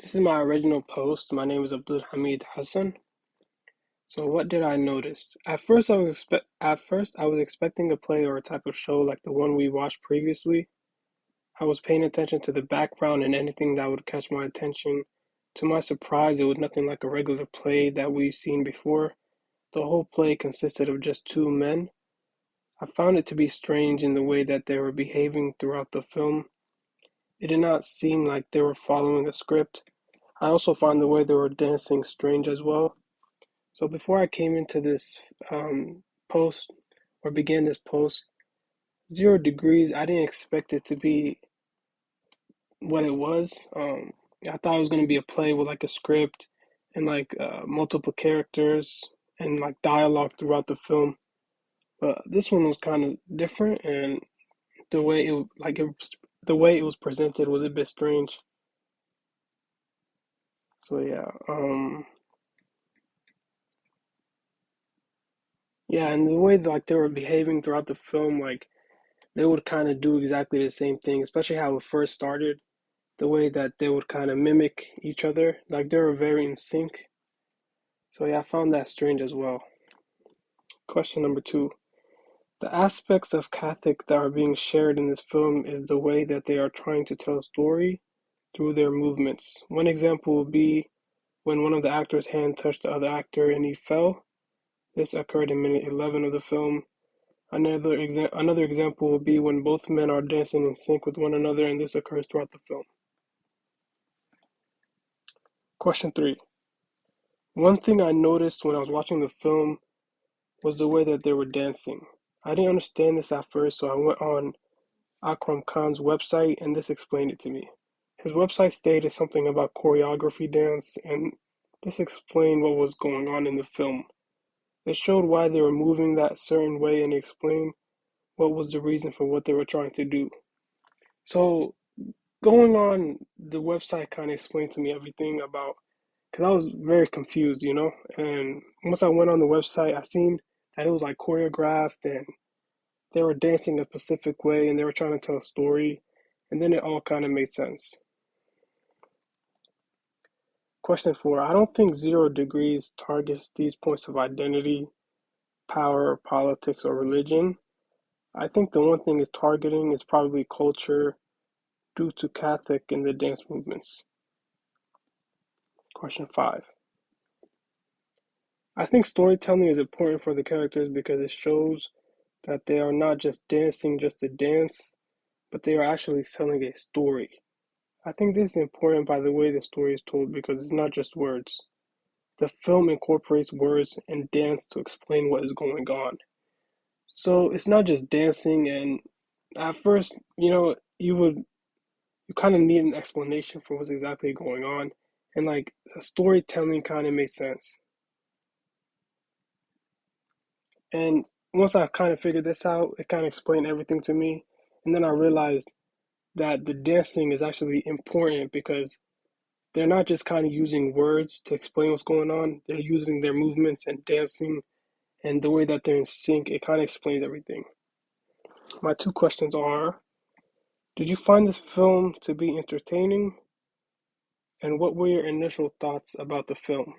This is my original post. My name is Abdul Hamid Hassan. So what did I notice? At first I was expecting a play or a type of show like the one we watched previously. I was paying attention to the background and anything that would catch my attention. To my surprise, it was nothing like a regular play that we've seen before. The whole play consisted of just two men. I found it to be strange in the way that they were behaving throughout the film. It did not seem like they were following a script. I also found the way they were dancing strange as well. So before I came into this post or began this post, 0 Degrees, I didn't expect it to be what it was. I thought it was going to be a play with like a script and like multiple characters and like dialogue throughout the film. But this one was kind of different, and the way the way it was presented was a bit strange. So yeah, and the way that, like they were behaving throughout the film, like they would kind of do exactly the same thing, especially how it first started, the way that they would kind of mimic each other, like they were very in sync. So yeah, I found that strange as well. Question number two. The aspects of Catholic that are being shared in this film is the way that they are trying to tell a story through their movements. One example would be when one of the actors' hand touched the other actor and he fell. This occurred in minute 11 of the film. Another example would be when both men are dancing in sync with one another, and this occurs throughout the film. Question three. One thing I noticed when I was watching the film was the way that they were dancing. I didn't understand this at first, so I went on Akram Khan's website, and this explained it to me. His website stated something about choreography dance, and this explained what was going on in the film. It showed why they were moving that certain way and explained what was the reason for what they were trying to do. So going on the website kind of explained to me everything about, because I was very confused, and once I went on the website, I seen that it was like choreographed and they were dancing a specific way and they were trying to tell a story, and then it all kind of made sense. Question four. I don't think 0 Degrees targets these points of identity, power, politics, or religion. I think the one thing is targeting is probably culture due to Catholic and the dance movements. Question five. I think storytelling is important for the characters because it shows that they are not just dancing just to dance, but they are actually telling a story. I think this is important by the way the story is told because it's not just words. The film incorporates words and dance to explain what is going on. So it's not just dancing, and at first, you kind of need an explanation for what's exactly going on, and like the storytelling kind of makes sense. And once I kind of figured this out, it kind of explained everything to me. And then I realized that the dancing is actually important because they're not just kind of using words to explain what's going on, they're using their movements and dancing and the way that they're in sync. It kind of explains everything. My two questions are: did you find this film to be entertaining? And what were your initial thoughts about the film?